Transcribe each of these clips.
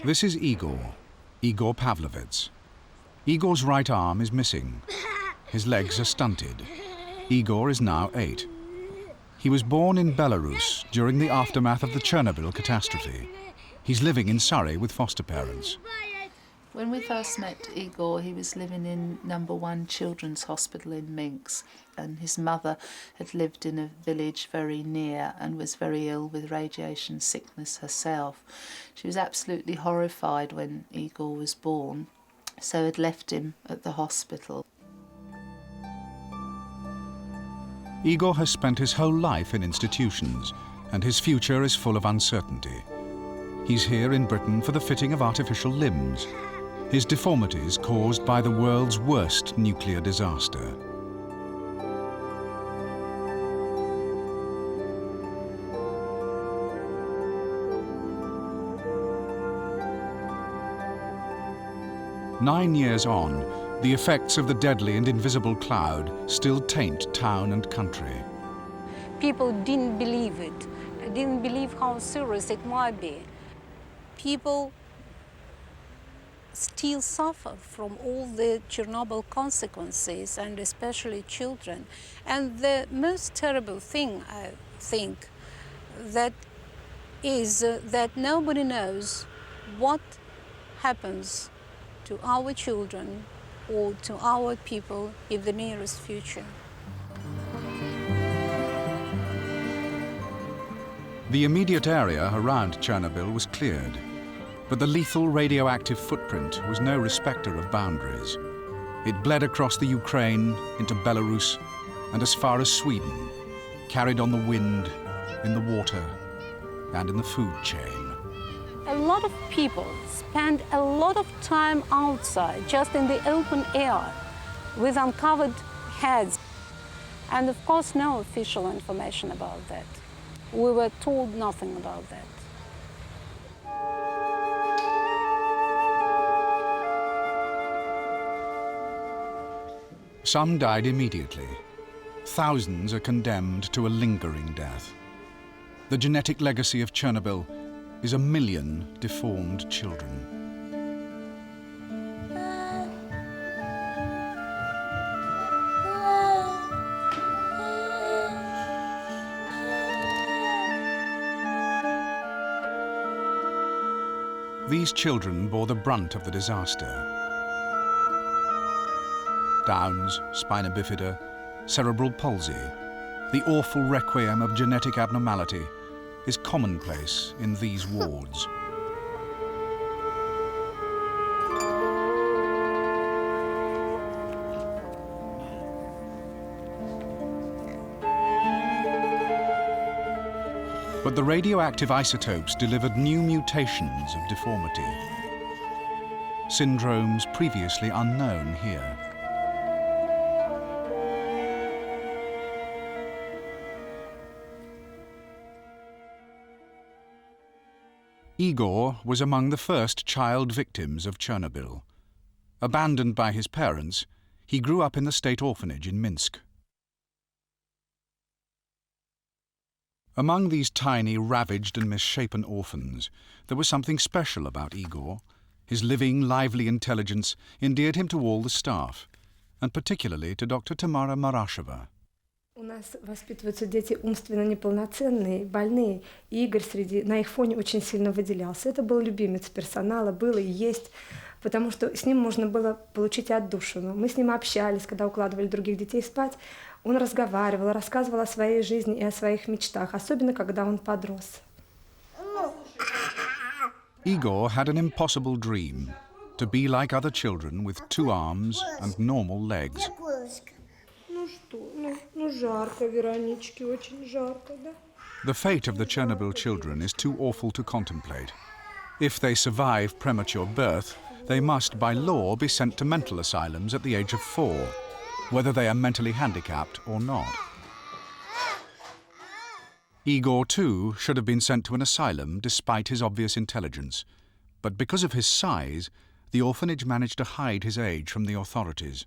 This is Igor Pavlovets. Igor's right arm is missing. His legs are stunted. Igor is now 8. He was born in Belarus during the aftermath of the Chernobyl catastrophe. He's living in Surrey with foster parents. When we first met Igor, he was living in No. 1 Children's Hospital in Minsk, and his mother had lived in a village very near and was very ill with radiation sickness herself. She was absolutely horrified when Igor was born, so had left him at the hospital. Igor has spent his whole life in institutions, and his future is full of uncertainty. He's here in Britain for the fitting of artificial limbs. His deformities caused by the world's worst nuclear disaster. Nine years on, the effects of the deadly and invisible cloud still taint town and country. People didn't believe it, didn't believe how serious it might be. People still suffer from all the Chernobyl consequences, and especially children. And the most terrible thing, I think, that is that nobody knows what happens to our children or to our people in the nearest future. The immediate area around Chernobyl was cleared, but the lethal radioactive footprint was no respecter of boundaries. It bled across the Ukraine, into Belarus, and as far as Sweden, carried on the wind, in the water, and in the food chain. A lot of people spend a lot of time outside, just in the open air, with uncovered heads. And of course, no official information about that. We were told nothing about that. Some died immediately. Thousands are condemned to a lingering death. The genetic legacy of Chernobyl is 1 million deformed children. These children bore the brunt of the disaster. Downs, spina bifida, cerebral palsy, the awful requiem of genetic abnormality is commonplace in these wards. But the radioactive isotopes delivered new mutations of deformity, syndromes previously unknown here. Igor was among the first child victims of Chernobyl. Abandoned by his parents, he grew up in the state orphanage in Minsk. Among these tiny, ravaged and misshapen orphans, there was something special about Igor. His living, lively intelligence endeared him to all the staff, and particularly to Dr. Tamara Marasheva. У нас воспитываются дети умственно неполноценные, больные. И Игорь на их фоне очень сильно выделялся. Это был любимец персонала, был и есть, потому что с ним можно было получить отдушину. Мы с ним общались, когда укладывали других детей спать. Он разговаривал, рассказывал о своей жизни и о своих мечтах, особенно когда он подрос. Igor had an impossible dream, to be like other children with 2 arms and normal legs. The fate of the Chernobyl children is too awful to contemplate. If they survive premature birth, they must, by law, be sent to mental asylums at the age of 4, whether they are mentally handicapped or not. Igor, too, should have been sent to an asylum despite his obvious intelligence, but because of his size, the orphanage managed to hide his age from the authorities.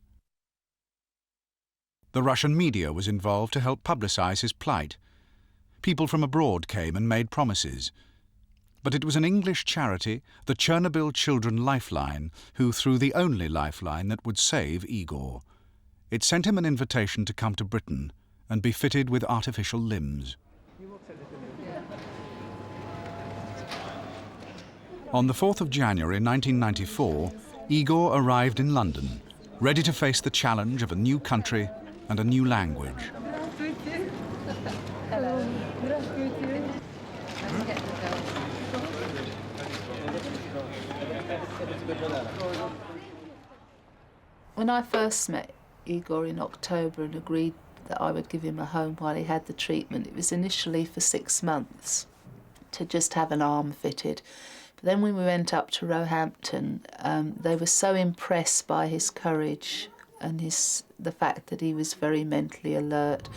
The Russian media was involved to help publicize his plight. People from abroad came and made promises. But it was an English charity, the Chernobyl Children Lifeline, who threw the only lifeline that would save Igor. It sent him an invitation to come to Britain and be fitted with artificial limbs. On the 4th of January 1994, Igor arrived in London, ready to face the challenge of a new country and a new language. When I first met Igor in October and agreed that I would give him a home while he had the treatment, it was initially for 6 months to just have an arm fitted. But then when we went up to Roehampton, they were so impressed by his courage and the fact that he was very mentally alert,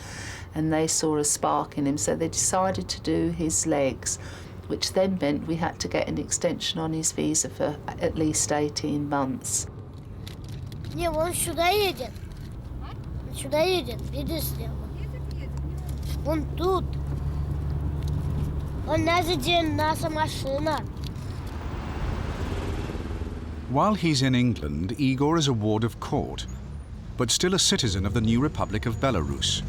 and they saw a spark in him, so they decided to do his legs, which then meant we had to get an extension on his visa for at least 18 months. Не, он сюда едет. Он сюда едет, видишь ли? Он тут. Он наша машина. While he's in England, Igor is a ward of court, but still a citizen of the new Republic of Belarus,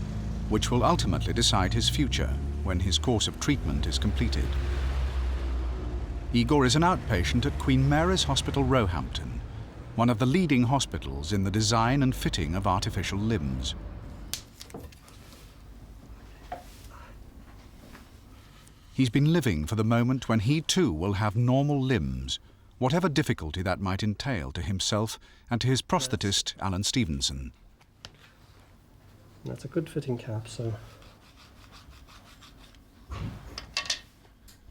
which will ultimately decide his future when his course of treatment is completed. Igor is an outpatient at Queen Mary's Hospital, Roehampton, one of the leading hospitals in the design and fitting of artificial limbs. He's been living for the moment when he too will have normal limbs, whatever difficulty that might entail to himself and to his prosthetist, Alan Stevenson. That's a good fitting cap, so...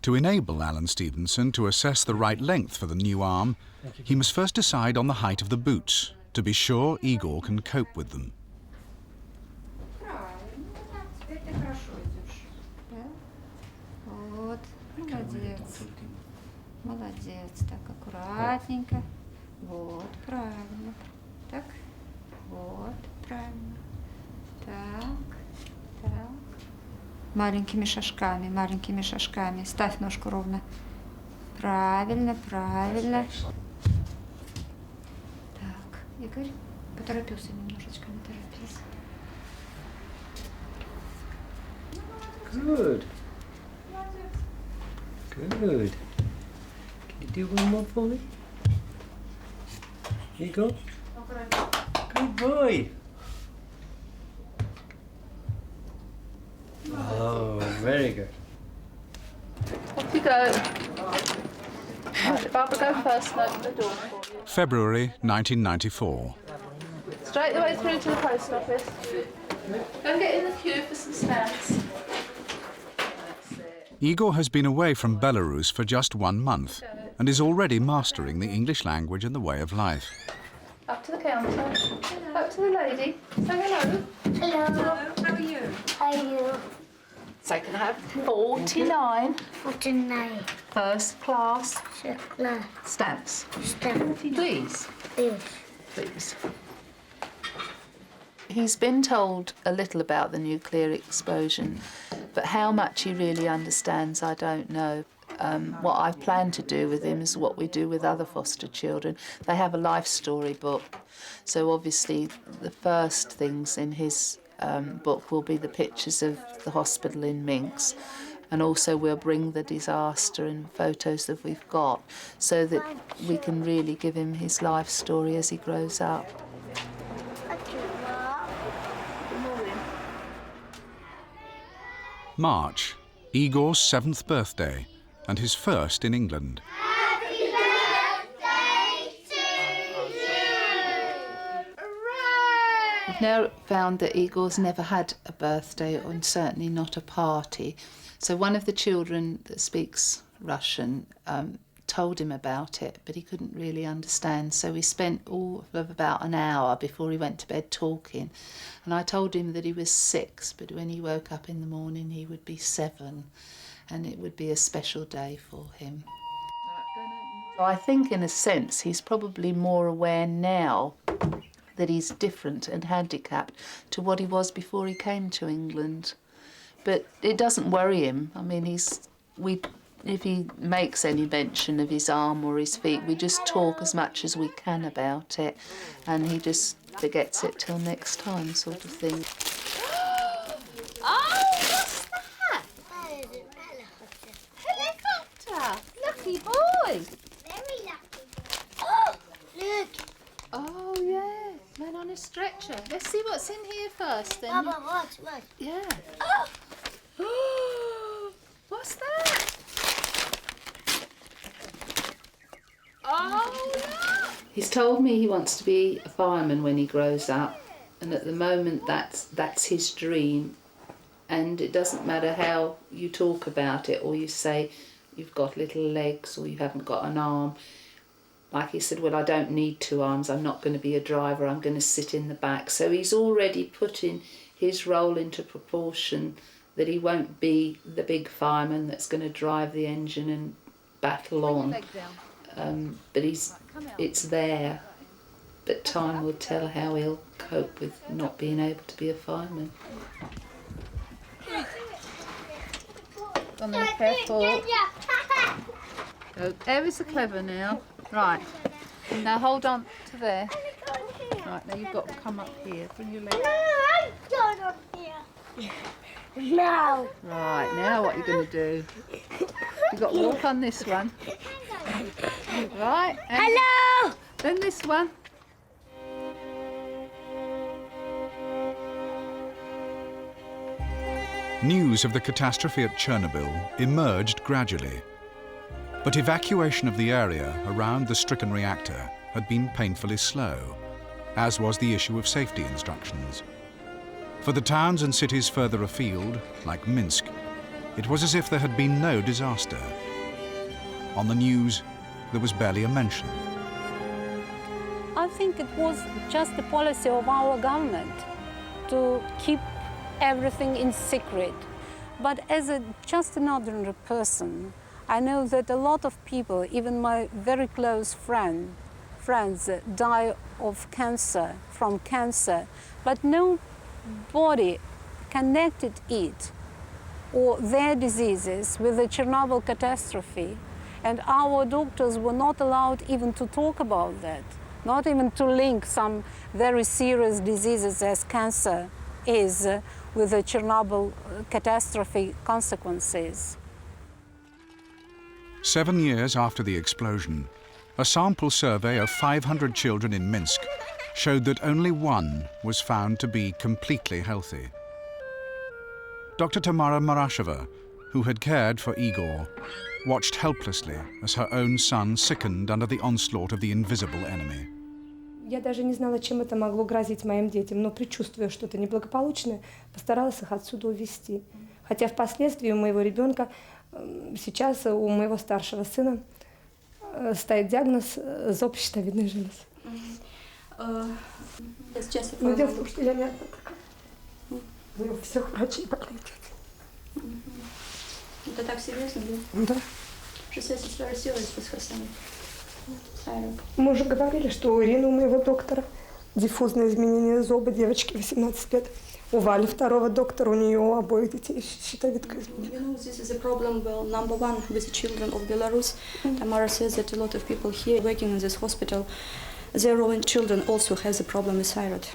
To enable Alan Stevenson to assess the right length for the new arm, he must first decide on the height of the boots, to be sure Igor can cope with them. Молодец, так аккуратненько. Вот, правильно. Так, вот, правильно. Так, так. Маленькими шажками. Ставь ножку ровно. Правильно, правильно. Так, Игорь, поторопился немножечко, не торопись. Good. Good. Can you do one more for me? Here you go. Good boy. Oh, very good. Off you go. Right, Barbara, go first and open the door for you. February 1994. Straight the way through to the post office. Go and get in the queue for some stamps. Igor has been away from Belarus for just 1 month and is already mastering the English language and the way of life. Up to the counter. Up to the lady. Say hello. Hello. How are you? How are you? So can I have 49 49. first class Chocolate. stamps? Stamp. Please. Please. Please. He's been told a little about the nuclear explosion, but how much he really understands, I don't know. What I've planned to do with him is what we do with other foster children. They have a life story book, so obviously the first things in his book will be the pictures of the hospital in Minsk, and also we'll bring the disaster and photos that we've got so that we can really give him his life story as he grows up. March, Igor's 7th birthday, and his first in England. Happy birthday to you! Hooray! We've now found that Igor's never had a birthday, and certainly not a party. So one of the children that speaks Russian told him about it, but he couldn't really understand. So we spent all of about an hour before he went to bed talking. And I told him that he was 6, but when he woke up in the morning he would be 7, and it would be a special day for him. So I think in a sense he's probably more aware now that he's different and handicapped to what he was before he came to England. But it doesn't worry him. I mean, we If he makes any mention of his arm or his feet, we just talk as much as we can about it, and he just forgets it till next time, sort of thing. Oh, what's that? Helicopter! Lucky boy! Very lucky. Oh, look. Oh, yeah, man on a stretcher. Let's see what's in here first, then. Papa, watch. Yeah. Oh. What's that? Oh, look! He's told me he wants to be a fireman when he grows up, and at the moment that's his dream. And it doesn't matter how you talk about it, or you say you've got little legs or you haven't got an arm. Like he said, well, I don't need 2 arms, I'm not going to be a driver, I'm going to sit in the back. So he's already putting his role into proportion, that he won't be the big fireman that's going to drive the engine and battle on. But it's there. But time will tell how he'll cope with not being able to be a fireman. Come on, careful. Oh, ever so clever now. Right. Now hold on to there. Right, now you've got to come up here. Bring your leg. I'm going up here. No. Right, now what are you going to do? You've got to walk on this one. Right. Hello. Then this one. News of the catastrophe at Chernobyl emerged gradually. But evacuation of the area around the stricken reactor had been painfully slow, as was the issue of safety instructions. For the towns and cities further afield, like Minsk, it was as if there had been no disaster. On the news, there was barely a mention. I think it was just the policy of our government to keep everything in secret. But as just an ordinary person, I know that a lot of people, even my very close friends, die of cancer, from cancer, but nobody connected it or their diseases with the Chernobyl catastrophe. And our doctors were not allowed even to talk about that, not even to link some very serious diseases as cancer is with the Chernobyl catastrophe consequences. 7 years after the explosion, a sample survey of 500 children in Minsk showed that only 1 was found to be completely healthy. Dr. Tamara Marasheva, who had cared for Igor, watched helplessly as her own son sickened under the onslaught of the invisible enemy. Я даже не знала, чем это могло грозить моим детям, но предчувствуя что-то неблагополучное, постаралась их отсюда увезти. Хотя впоследствии у моего ребенка, сейчас у моего старшего сына, стоит диагноз зоб щитовидной железы. Но дело в том, что я не одна такая. Вы у всех врачей болеете. Это так серьезно, Да. да? It's very serious with her son. Мы уже говорили, что у Ирины, у моего доктора, диффузное изменение зоба, девочки 18 лет. У Вали, второго доктора, у нее у обоих детей щитовидка изменена. You know, this is a problem, well, number one with the children of Belarus. Tamara says that a lot of people here working in this hospital, their own children also has a problem with thyroid.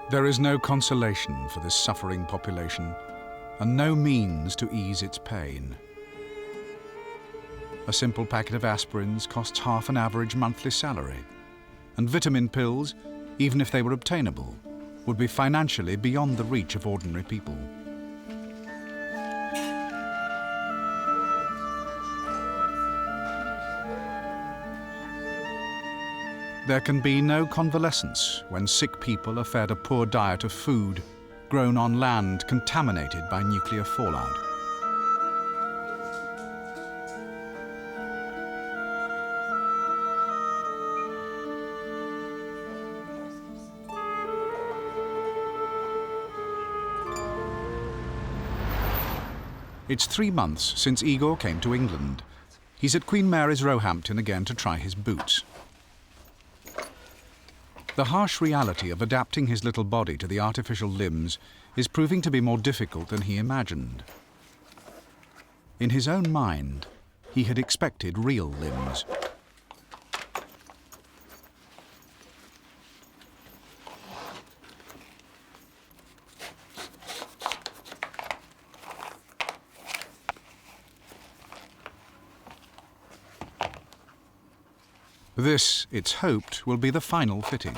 There is no consolation for this suffering population, and no means to ease its pain. A simple packet of aspirins costs half an average monthly salary, and vitamin pills, even if they were obtainable, would be financially beyond the reach of ordinary people. There can be no convalescence when sick people are fed a poor diet of food grown on land contaminated by nuclear fallout. It's 3 months since Igor came to England. He's at Queen Mary's Roehampton again to try his boots. The harsh reality of adapting his little body to the artificial limbs is proving to be more difficult than he imagined. In his own mind, he had expected real limbs. This, it's hoped, will be the final fitting.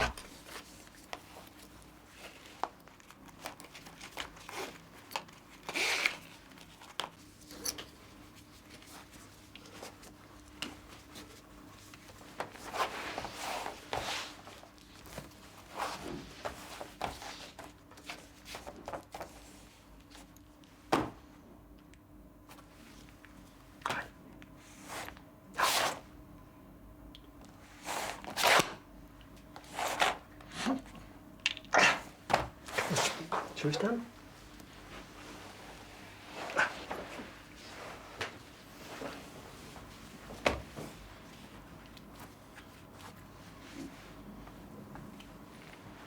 Shall we stand?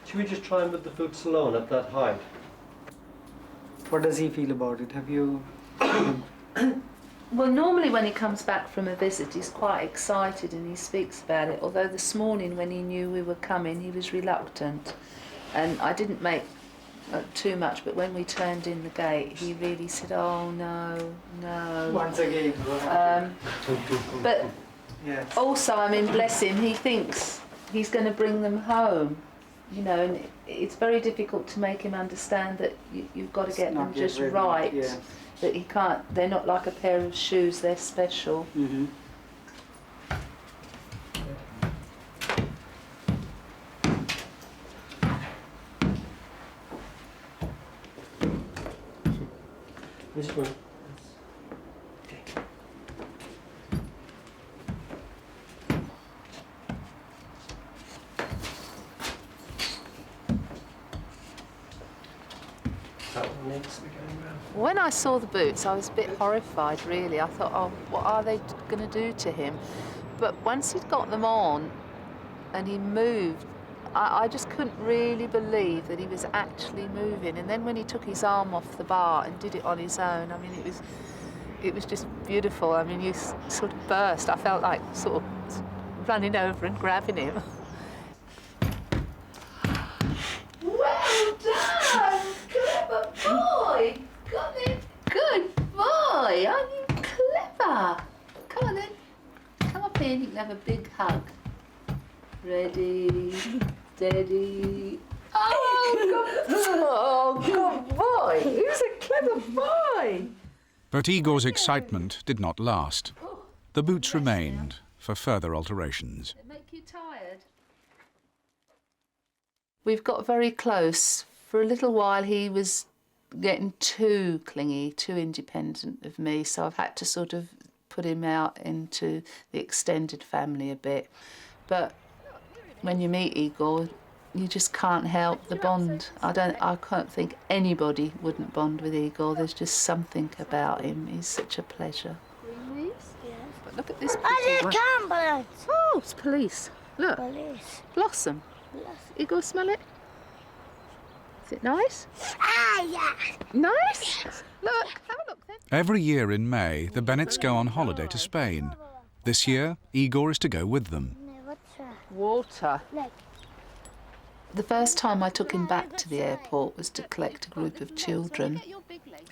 Should we just try and put the boots alone at that height? What does he feel about it? Have you... Well, normally when he comes back from a visit, he's quite excited and he speaks about it, although this morning when he knew we were coming, he was reluctant. And I didn't make too much, but when we turned in the gate, he really said, "Oh no, no." Once again. But yes. also, I mean, bless him, he thinks he's going to bring them home, you know, and it's very difficult to make him understand that you've got to get them just right. Yeah. That he can't, they're not like a pair of shoes, they're special. Mm-hmm. This one. Okay. That one next. When I saw the boots, I was a bit horrified, really. I thought, oh, what are they going to do to him? But once he'd got them on and he moved, I just couldn't really believe that he was actually moving. And then when he took his arm off the bar and did it on his own, I mean, it was just beautiful. I mean, you sort of burst. I felt like sort of running over and grabbing him. Well done! Clever boy! Got it. Good boy! Aren't you clever? Come on then. Come up here and you can have a big hug. Ready, steady. Oh, good boy! Who's a clever boy? But Igor's excitement did not last. The boots remained for further alterations. They make you tired. We've got very close. For a little while he was getting too clingy, too independent of me, so I've had to sort of put him out into the extended family a bit. But when you meet Igor, you just can't help the bond. I can't think anybody wouldn't bond with Igor. There's just something about him. He's such a pleasure. Yes. But look at this I pretty can't believe. Oh, it's police. Look, Police. blossom. Igor, smell it? Is it nice? Ah, yeah. Nice? Look, have a look then. Every year in May, the Bennetts go on holiday to Spain. This year, Igor is to go with them. Water. Look. The first time I took him back to the airport was to collect a group of children.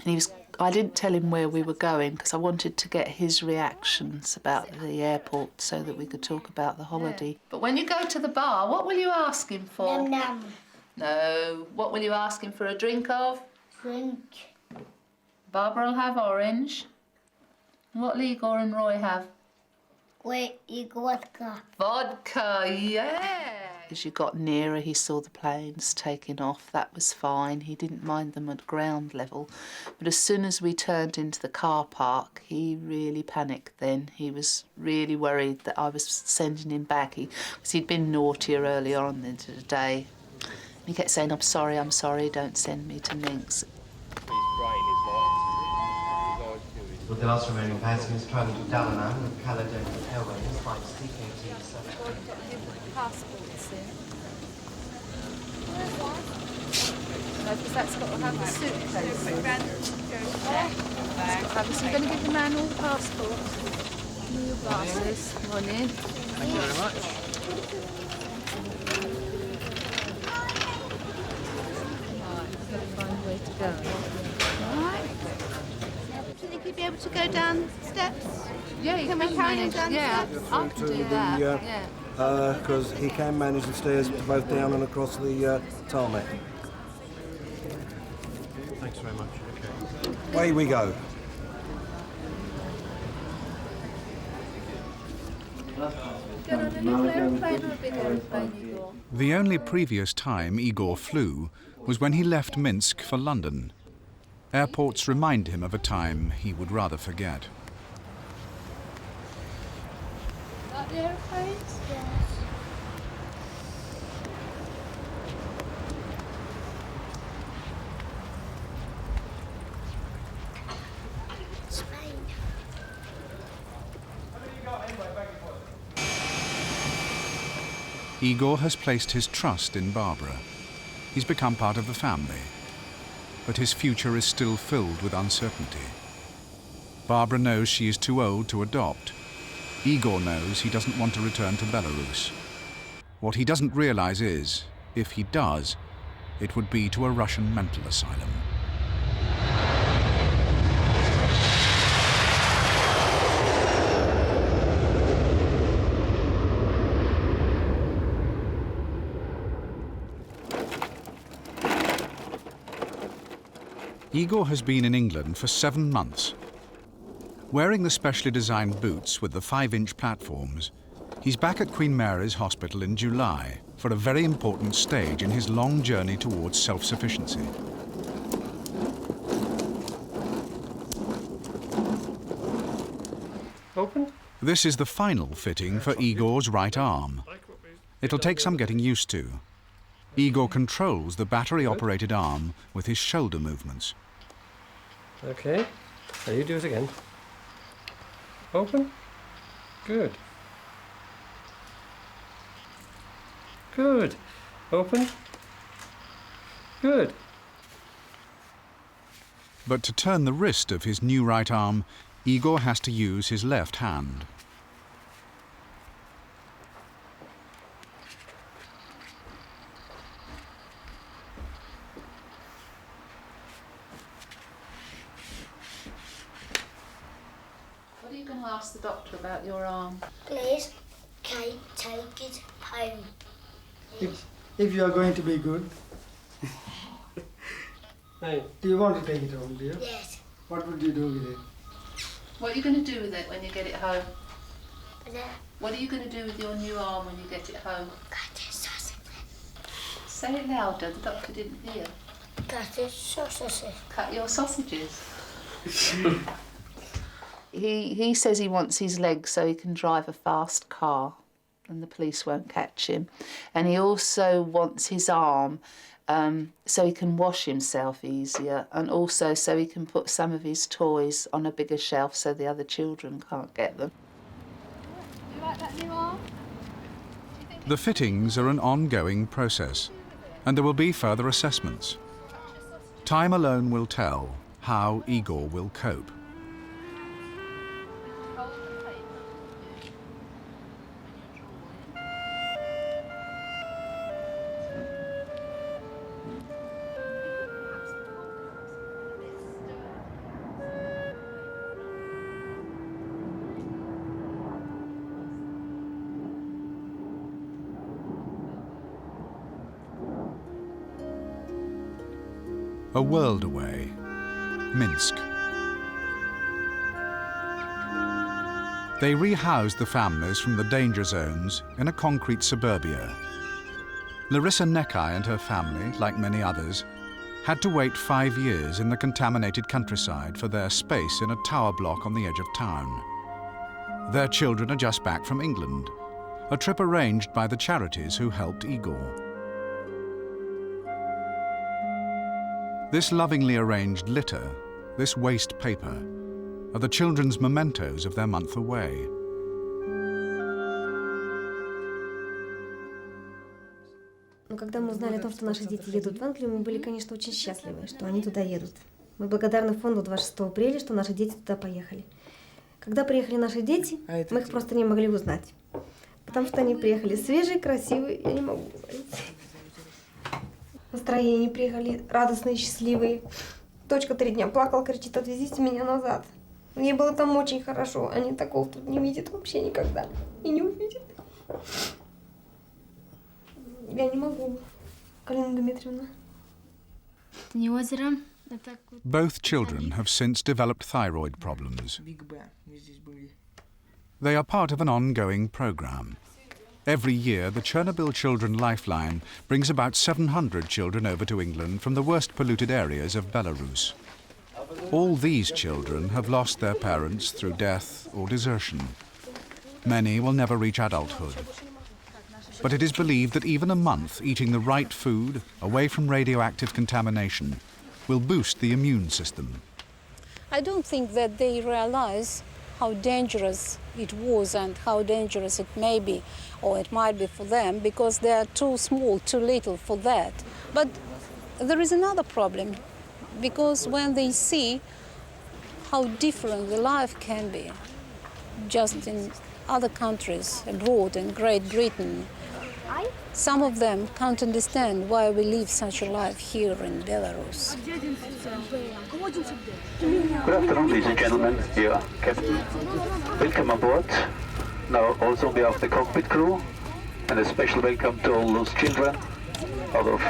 And I didn't tell him where we were going because I wanted to get his reactions about the airport so that we could talk about the holiday. But when you go to the bar, what will you ask him for? Nom nom. No. What will you ask him for a drink of? Drink. Barbara will have orange. What will Igor and Roy have? Wait, vodka. Vodka, yeah! As you got nearer, he saw the planes taking off. That was fine. He didn't mind them at ground level. But as soon as we turned into the car park, he really panicked then. He was really worried that I was sending him back. Because he'd been naughtier earlier on into the day. He kept saying, I'm sorry, don't send me to Minsk. With the last remaining passengers travelling to Dalaman with Caledonian Airways flight CK27. Passports in. No, because that's got to have the suitcase. Travis, you're going to give the man all the passports. Give me your glasses. Morning. Thank you very much. Find a way to go. All right. Do you think you'd be able to go down steps? Yeah, you Can we carry him down Yeah, steps? I can do that. Yeah. Because he can manage the stairs both down and across the tarmac. Thanks very much. Okay. Away we go. Get on a little aeroplane or a big aeroplane, Igor? The only previous time Igor flew was when he left Minsk for London. Airports remind him of a time he would rather forget. Like the aeroplanes? Yes. Spain. Igor has placed his trust in Barbara. He's become part of the family. But his future is still filled with uncertainty. Barbara knows she is too old to adopt. Igor knows he doesn't want to return to Belarus. What he doesn't realize is, if he does, it would be to a Russian mental asylum. Igor has been in England for 7 months. Wearing the specially designed boots with the 5-inch platforms, he's back at Queen Mary's Hospital in July for a very important stage in his long journey towards self-sufficiency. Open? This is the final fitting for Igor's right arm. It'll take some getting used to. Igor controls the battery-operated arm with his shoulder movements. Okay. Now you do it again. Open. Good. Good. Open. Good. But to turn the wrist of his new right arm, Igor has to use his left hand. What are you going to ask the doctor about your arm? Please, Kate, take it home. If you are going to be good, Hey. do you want to take it home, dear? Yes. What would you do with it? What are you going to do with it when you get it home? But then, What are you going to do with your new arm when you get it home? cut it sausage. Say it louder, the doctor didn't hear. Cut it sausage. Cut your sausages. He says he wants his legs so he can drive a fast car and the police won't catch him. And he also wants his arm so he can wash himself easier, and also so he can put some of his toys on a bigger shelf so the other children can't get them. Do you like that new arm? The fittings are an ongoing process, and there will be further assessments. Time alone will tell how Igor will cope. A world away, Minsk. They rehoused the families from the danger zones in a concrete suburbia. Larissa Nekai and her family, like many others, had to wait 5 years in the contaminated countryside for their space in a tower block on the edge of town. Their children are just back from England, a trip arranged by the charities who helped Igor. This lovingly arranged litter, this waste paper, are the children's mementos of their month away. Но когда мы узнали о том, что наши дети едут в Англию, мы были, конечно, очень счастливы, что они туда едут. Мы благодарны фонду 26 апреля, что наши дети туда поехали. Когда приехали наши дети, мы их просто не могли узнать. Потому что они приехали свежие, красивые, я не могу говорить. Настроение приехали радостные, счастливые. Дочка 3 дня плакала, кричит: отвезите меня назад. Ей было там очень хорошо. Они такого тут не видят вообще никогда. И не увидят. Я не могу, Галина Дмитриевна. Это не озеро. Both children have since developed thyroid problems. They are part of an ongoing program. Every year, the Chernobyl Children Lifeline brings about 700 children over to England from the worst polluted areas of Belarus. All these children have lost their parents through death or desertion. Many will never reach adulthood. But it is believed that even a month eating the right food, away from radioactive contamination, will boost the immune system. I don't think that they realize how dangerous it was and how dangerous it may be, or it might be for them, because they are too small, too little for that. But there is another problem, because when they see how different the life can be, just in other countries, abroad, in Great Britain, some of them can't understand why we live such a life here in Belarus. Good afternoon, ladies and gentlemen. Dear Captain, welcome aboard. Now also on behalf of the cockpit crew, and a special welcome to all those children out of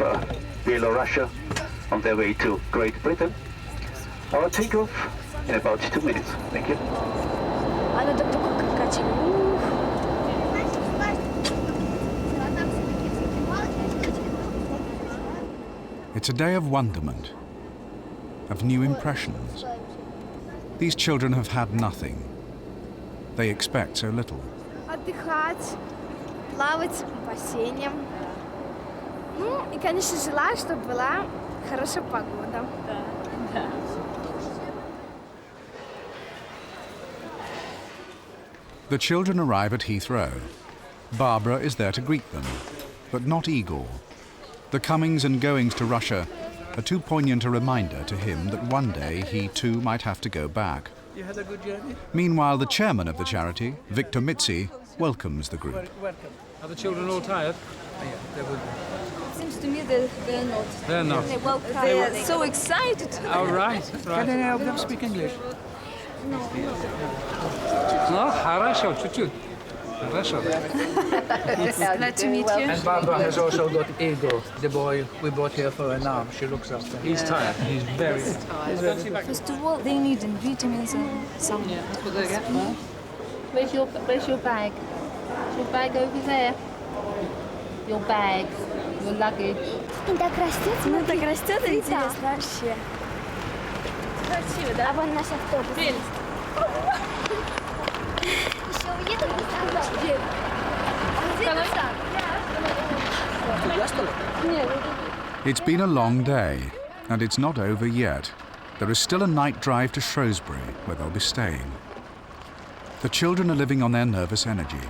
Belarus on their way to Great Britain. Our takeoff in about 2 minutes. Thank you. It's a day of wonderment, of new impressions. These children have had nothing. They expect so little. Отдыхать, плавать в бассейне. Ну, и, конечно, желаю, чтобы была хорошая погода. The children arrive at Heathrow. Barbara is there to greet them, but not Igor. The comings and goings to Russia are too poignant a reminder to him that one day he too might have to go back. You had a good journey? Meanwhile, the chairman of the charity, Viktor Mitzi, welcomes the group. Welcome. Are the children all tired? Oh, yeah, they would be. Seems to me that they're not. They're not. They are so excited. Oh, right. Can any of them speak English? No. No, хорошо, чуть-чуть. Хорошо. Glad to meet you. And Barbara has also got Igor, the boy we brought here for an arm. She looks after him. He's tired. He's very tired. First of all, they need vitamins and some. Yeah, that's what they get. Where's your bag? Is your bag over there? Your bag, your luggage. И так растет, ну так растет, интересно вообще. Красиво, да? А вон наш автобус. Еще уедем It's been a long day, and it's not over yet. There is still a night drive to Shrewsbury, where they'll be staying. The children are living on their nervous energy,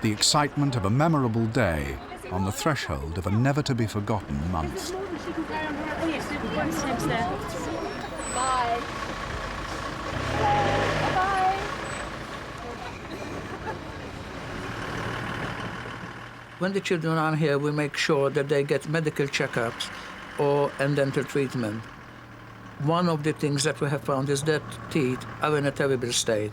the excitement of a memorable day on the threshold of a never-to-be-forgotten month. Bye. When the children are here, we make sure that they get medical checkups and dental treatment. One of the things that we have found is that teeth are in a terrible state.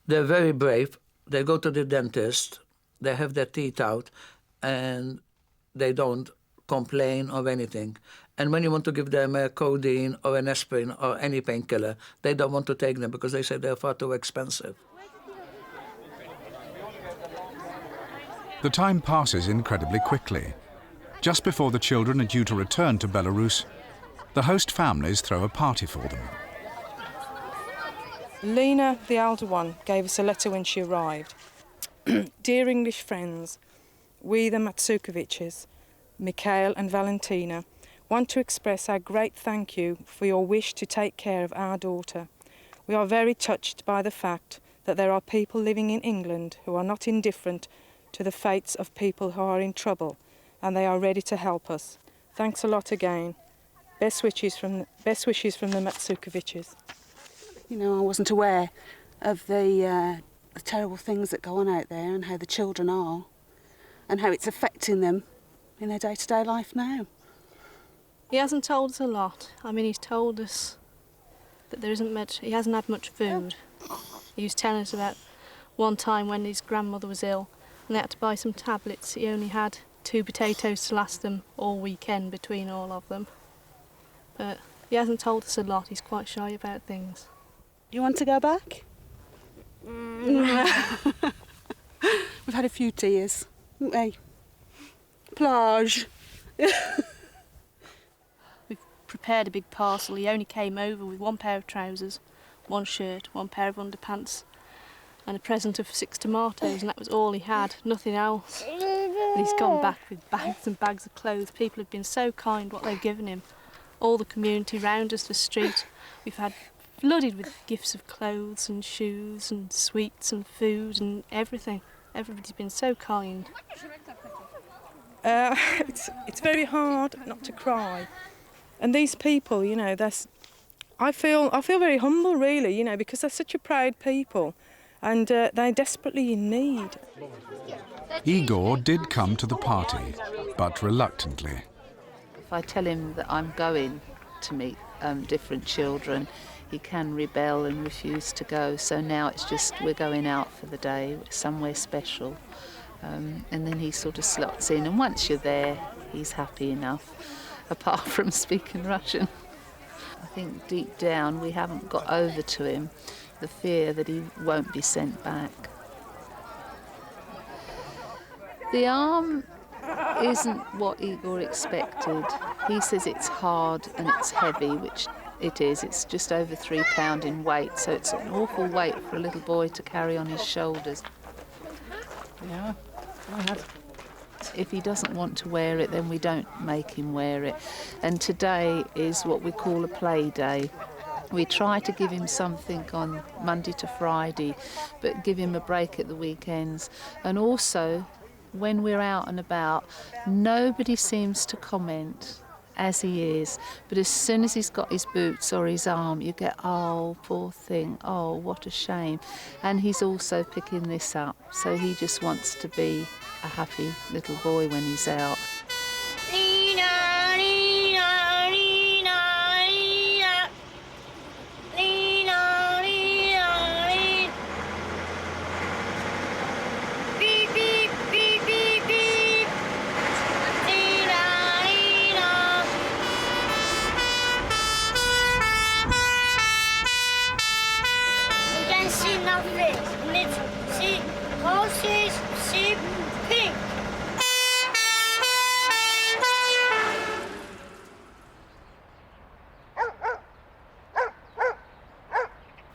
They're very brave. They go to the dentist, they have their teeth out, and they don't complain of anything. And when you want to give them a codeine or an aspirin or any painkiller, they don't want to take them because they say they're far too expensive. The time passes incredibly quickly. Just before the children are due to return to Belarus, the host families throw a party for them. Lena, the elder one, gave us a letter when she arrived. Dear English friends, we the Matsukoviches, Mikhail and Valentina, want to express our great thank you for your wish to take care of our daughter. We are very touched by the fact that there are people living in England who are not indifferent to the fates of people who are in trouble, and they are ready to help us. Thanks a lot again. Best wishes from the Matsukoviches. You know, I wasn't aware of the terrible things that go on out there and how the children are and how it's affecting them in their day-to-day life now. He hasn't told us a lot. I mean, he's told us that there isn't much, he hasn't had much food. He was telling us about one time when his grandmother was ill and they had to buy some tablets. He only had 2 potatoes to last them all weekend between all of them. But he hasn't told us a lot. He's quite shy about things. You want to go back? We've had a few tears, haven't we? Plage. We've prepared a big parcel. He only came over with 1 pair of trousers, 1 shirt, 1 pair of underpants and a present of 6 tomatoes, and that was all he had, nothing else. And he's gone back with bags and bags of clothes. People have been so kind what they've given him. All the community round us, the street, we've had flooded with gifts of clothes and shoes and sweets and food and everything. Everybody's been so kind. It's very hard not to cry. And these people, you know, I feel very humble, really, you know, because they're such a proud people and they're desperately in need. Igor did come to the party, but reluctantly. If I tell him that I'm going to meet different children, he can rebel and refuse to go. So now it's just we're going out for the day, somewhere special. And then he sort of slots in, and once you're there, he's happy enough, apart from speaking Russian. I think deep down we haven't got over to him the fear that he won't be sent back. The arm isn't what Igor expected. He says it's hard and it's heavy, which it is. It's just over 3 pounds in weight, so it's an awful weight for a little boy to carry on his shoulders. Yeah. If he doesn't want to wear it, then we don't make him wear it. And today is what we call a play day. We try to give him something on Monday to Friday, but give him a break at the weekends. And also, when we're out and about, nobody seems to comment as he is, but as soon as he's got his boots or his arm, you get, oh, poor thing, oh, what a shame. And he's also picking this up, so he just wants to be a happy little boy when he's out.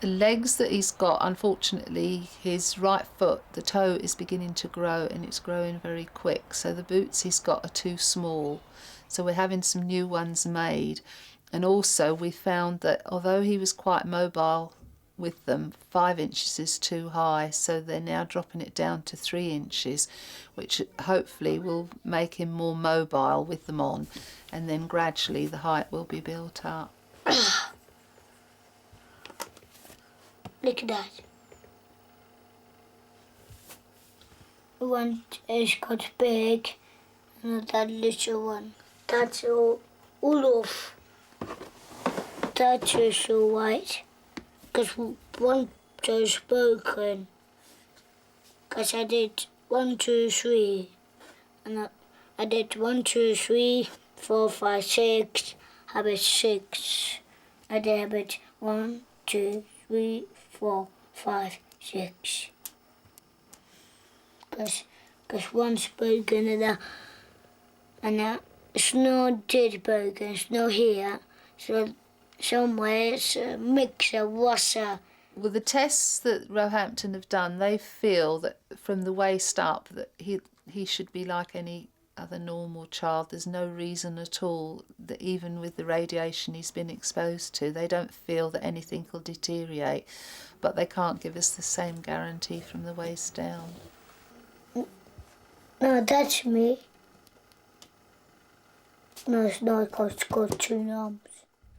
The legs that he's got, unfortunately, his right foot, the toe is beginning to grow, and it's growing very quick. So the boots he's got are too small. So we're having some new ones made. And also we found that although he was quite mobile with them, 5 inches is too high. So they're now dropping it down to 3 inches, which hopefully will make him more mobile with them on. And then gradually the height will be built up. Look at that. One is got big and that little one. That's all off. That is all right. Because one is broken. Because I did 1, 2, 3. And I did 1, 2, 3, 4, 5, 6. Habit 6. I did habit 1, 2, 3, 4, 5, 6. Because one's broken and it's not dead broken, it's not here. So somewhere it's a mix of water. Well, the tests that Roehampton have done, they feel that from the waist up that he should be like any other normal child. There's no reason at all that even with the radiation he's been exposed to, they don't feel that anything will deteriorate, but they can't give us the same guarantee from the waist down. No, that's me. No, it's not because it's got two arms.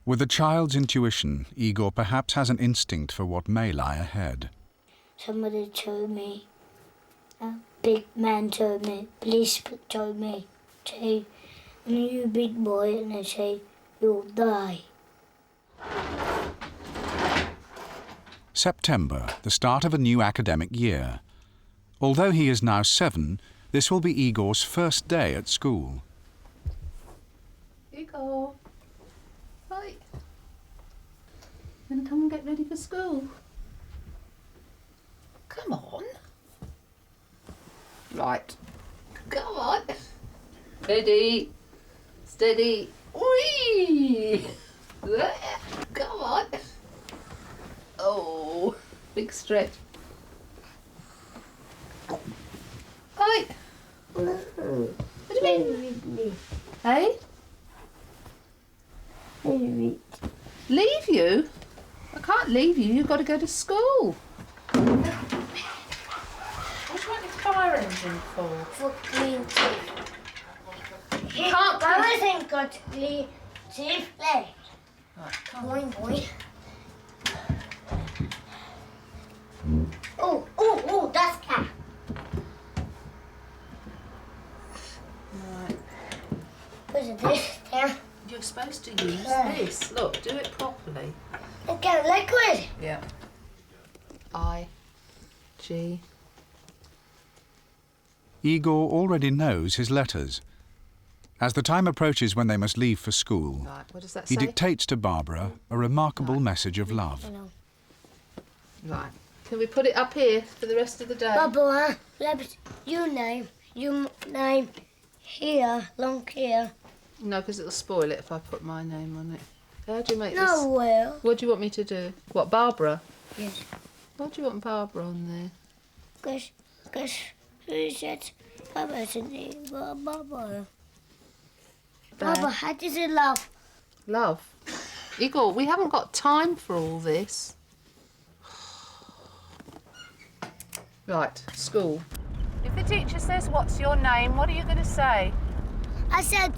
With a child's intuition, Igor perhaps has an instinct for what may lie ahead. Somebody told me, a big man told me, police told me, say, and you big boy, and they say, you'll die. September, the start of a new academic year. Although he is now 7, this will be Igor's first day at school. Igor, right. Then come and get ready for school. Come on. Right. Come on. Ready. Steady. Whee! There. Come on. Oh, big stretch. Right. What do you mean? Hey? Leave you? I can't leave you. You've got to go to school. What do you want your fire engine for? For clean teeth. You can't. Everything got clean teeth left. Right, come on. Boing, boing. Oh, that's cat. Right. What's this there? You're supposed to use this. Look, do it properly. Okay, liquid. Yeah. I, G. Igor already knows his letters. As the time approaches when they must leave for school, Right, what does that he say? dictates to Barbara a remarkable message of love. Right. Can we put it up here for the rest of the day? Barbara, your name here, long here. No, because it'll spoil it if I put my name on it. How do you make this? No, well. What do you want me to do? What, Barbara? Yes. What do you want Barbara on there? Because who said Barbara's name? Barbara. Barbara, how does it love? Love? Igor, we haven't got time for all this. Right, school. If the teacher says, what's your name, what are you going to say? I said...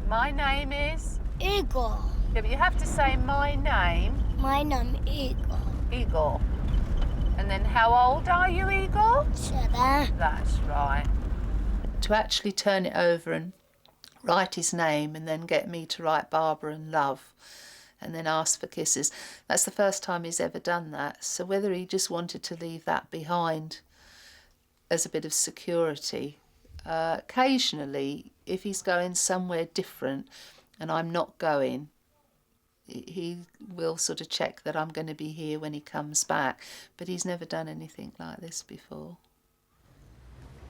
My name is? Igor. Yeah, but you have to say my name. My name is Igor. Igor. And then how old are you, Igor? 7. That's right. To actually turn it over and write his name and then get me to write Barbara and love and then ask for kisses. That's the first time he's ever done that. So whether he just wanted to leave that behind as a bit of security, occasionally, if he's going somewhere different and I'm not going, he will sort of check that I'm going to be here when he comes back. But he's never done anything like this before.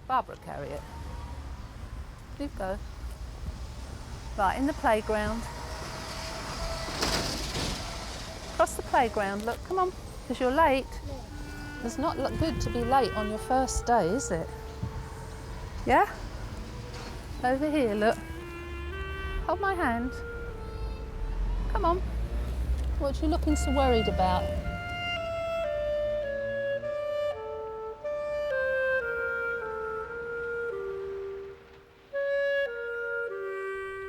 Barbara, carry it. You go. Right, in the playground. Across the playground, look, come on, because you're late. It's not good to be late on your first day, is it? Yeah? Over here, look. Hold my hand. Come on. What are you looking so worried about?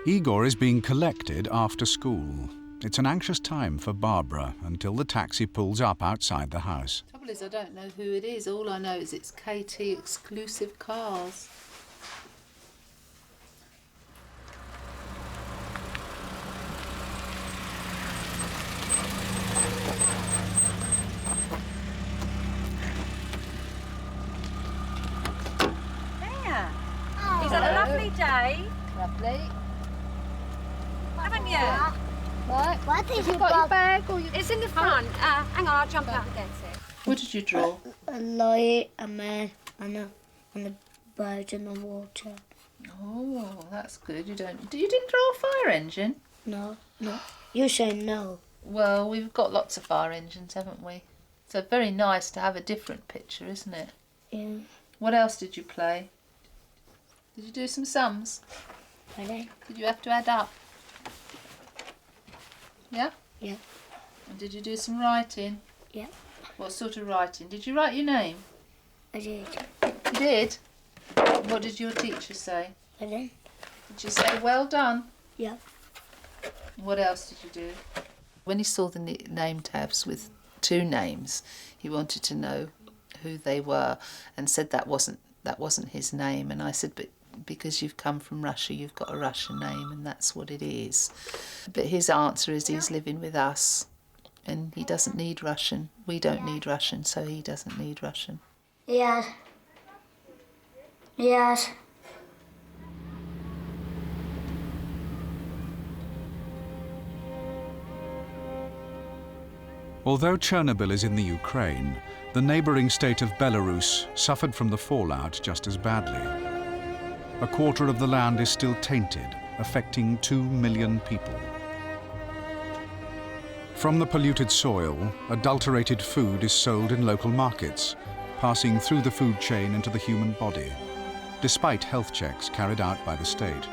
Igor is being collected after school. It's an anxious time for Barbara until the taxi pulls up outside the house. The trouble is, I don't know who it is. All I know is it's KT Exclusive Cars. There. Is that a lovely day? Lovely. Haven't you? Right. What Have you got your bag? Or you... It's in the front. Hang on, I'll jump up against it. What did you draw? A lion, a man, and a bird in the water. Oh, that's good. You didn't draw a fire engine? No. You say no. Well, we've got lots of fire engines, haven't we? So very nice to have a different picture, isn't it? Yeah. What else did you play? Did you do some sums? Did you have to add up? Yeah? Yeah. And did you do some writing? Yeah. What sort of writing? Did you write your name? I did. You did? What did your teacher say? Pardon? Did you say well done? Yeah. What else did you do? When he saw the name tabs with 2 names, he wanted to know who they were and said that wasn't his name. And I said, but because you've come from Russia, you've got a Russian name, and that's what it is. But his answer is he's living with us, and he doesn't need Russian. We don't need Russian, so he doesn't need Russian. Yes. Yes. Although Chernobyl is in the Ukraine, the neighbouring state of Belarus suffered from the fallout just as badly. A quarter of the land is still tainted, affecting 2 million people. From the polluted soil, adulterated food is sold in local markets, passing through the food chain into the human body, despite health checks carried out by the state.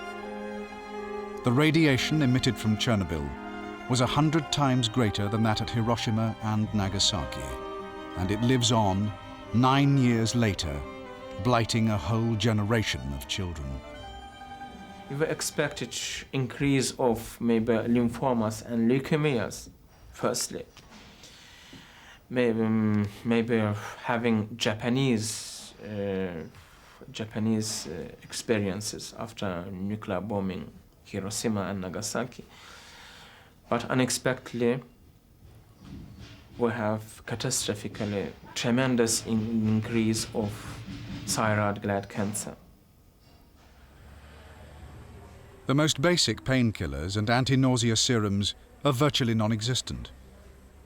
The radiation emitted from Chernobyl was 100 times greater than that at Hiroshima and Nagasaki, and it lives on 9 years later, blighting a whole generation of children. We expected increase of maybe lymphomas and leukemias, firstly. Maybe having Japanese experiences after nuclear bombing Hiroshima and Nagasaki. But unexpectedly, we have catastrophically tremendous increase of thyroid gland cancer. The most basic painkillers and anti-nausea serums are virtually non-existent.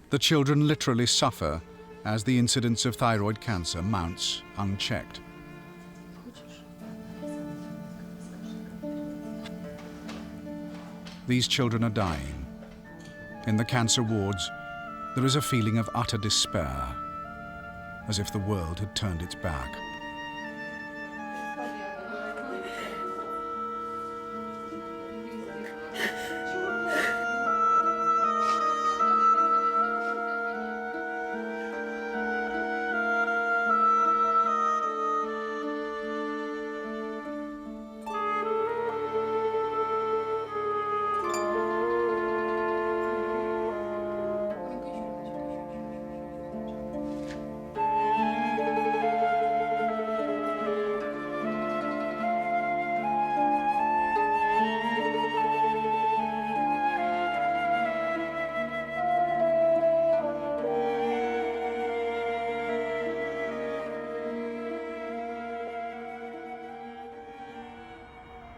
The children literally suffer as the incidence of thyroid cancer mounts unchecked. These children are dying. In the cancer wards, there is a feeling of utter despair, as if the world had turned its back.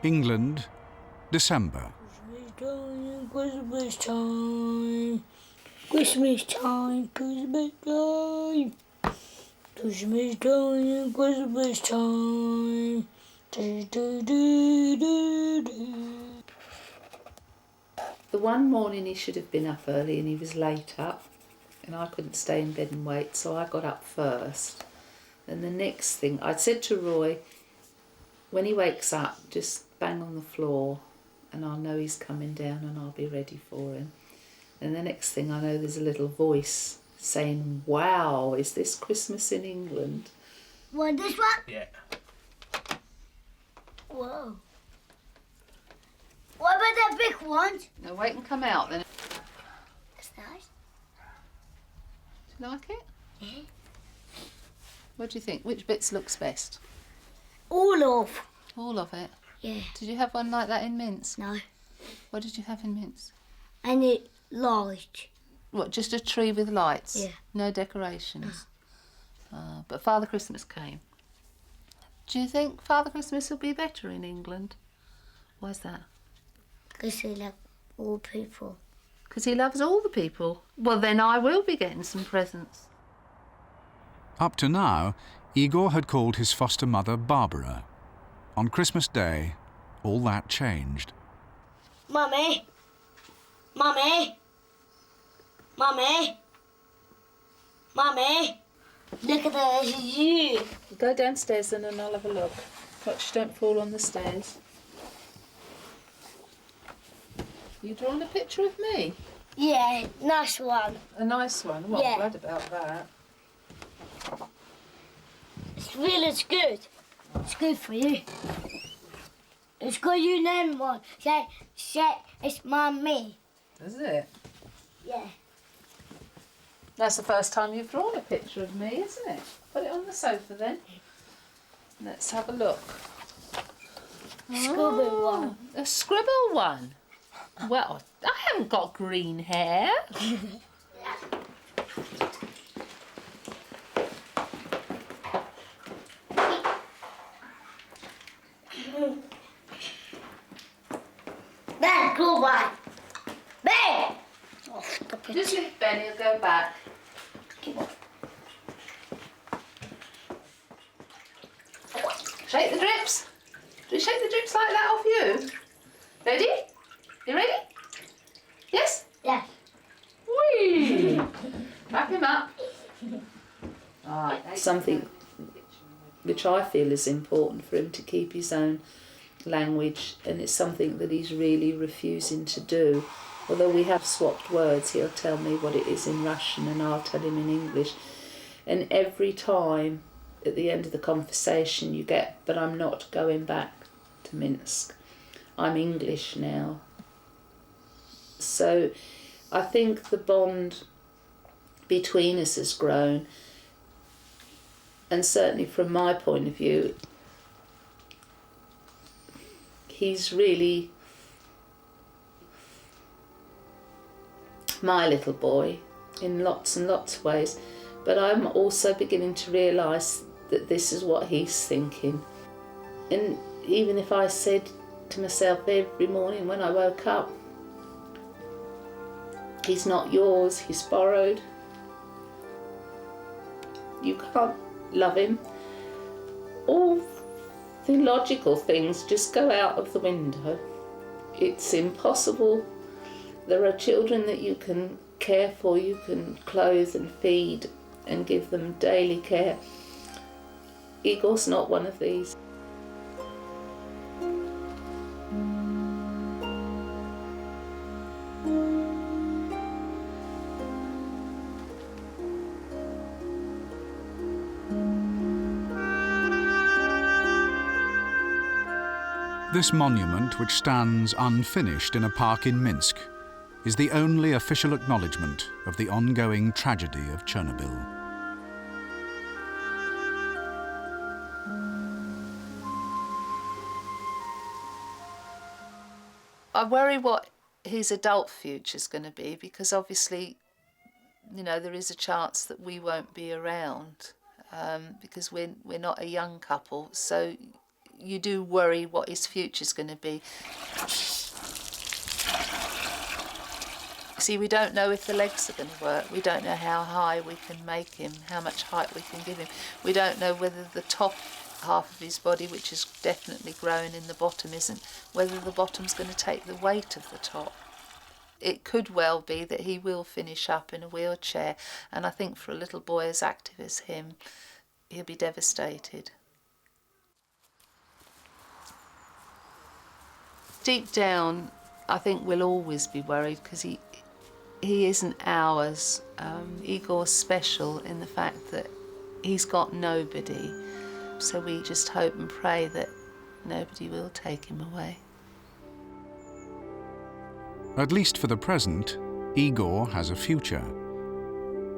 England, December. Christmas time, Christmas time, Christmas time, Christmas time, Christmas time. Do, do, do, do, do. The one morning he should have been up early and he was late up, and I couldn't stay in bed and wait, so I got up first. And the next thing, I'd said to Roy, when he wakes up, just bang on the floor and I'll know he's coming down and I'll be ready for him. And the next thing I know, there's a little voice saying, wow, is this Christmas in England? What, this one? Yeah. Whoa. What about that big one? No, wait and come out then. That's nice. Do you like it? Yeah. What do you think? Which bits looks best? All of. All of it? Yeah. Did you have one like that in Minsk? No. What did you have in Minsk? And it light. What, just a tree with lights? Yeah. No decorations? But Father Christmas came. Do you think Father Christmas will be better in England? Why's that? Because he loves all people. Because he loves all the people? Well, then I will be getting some presents. Up to now, Igor had called his foster mother Barbara. On Christmas Day, all that changed. Mummy! Mummy! Mummy! Mummy! Look at that, it's you! Go downstairs then and I'll have a look. Watch, don't fall on the stairs. You drawn a picture of me? Yeah, nice one. A nice one? Well, Yeah. I'm glad about that. It's really good. It's good for you. It's got your name on. Say, it's Mummy. Is it? Yeah. That's the first time you've drawn a picture of me, isn't it? Put it on the sofa then. Let's have a look. Scribble one. A scribble one? Well, I haven't got green hair. Ben, go back. Ben! Oh, stop it. Just leave Ben, he'll go back. Shake the drips. Do we shake the drips like that off you? Ready? You ready? Yes? Yeah. Whee! Wrap him up. Something which I feel is important for him to keep his own language, and it's something that he's really refusing to do. Although we have swapped words, he'll tell me what it is in Russian and I'll tell him in English. And every time at the end of the conversation you get, but I'm not going back to Minsk. I'm English now. So I think the bond between us has grown, and certainly from my point of view, he's really my little boy in lots and lots of ways, but I'm also beginning to realise that this is what he's thinking. And even if I said to myself every morning when I woke up, he's not yours, he's borrowed, you can't love him, all the logical things just go out of the window. It's impossible. There are children that you can care for, you can clothe and feed and give them daily care. Igor's not one of these. This monument, which stands unfinished in a park in Minsk, is the only official acknowledgement of the ongoing tragedy of Chernobyl. I worry what his adult future's going to be, because obviously, you know, there is a chance that we won't be around, because we're not a young couple, so you do worry what his future's going to be. See, we don't know if the legs are going to work. We don't know how high we can make him, how much height we can give him. We don't know whether the top half of his body, which is definitely grown and the bottom isn't, whether the bottom's going to take the weight of the top. It could well be that he will finish up in a wheelchair, and I think for a little boy as active as him, he'll be devastated. Deep down, I think we'll always be worried, because he isn't ours. Igor's special in the fact that he's got nobody. So we just hope and pray that nobody will take him away. At least for the present, Igor has a future.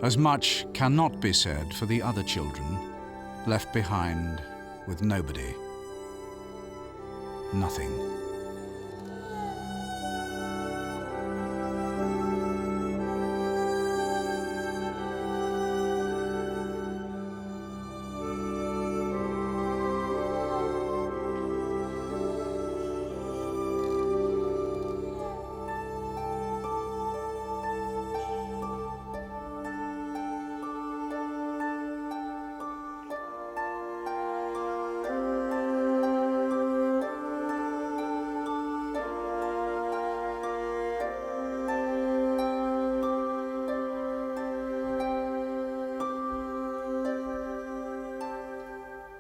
As much cannot be said for the other children left behind with nobody. Nothing.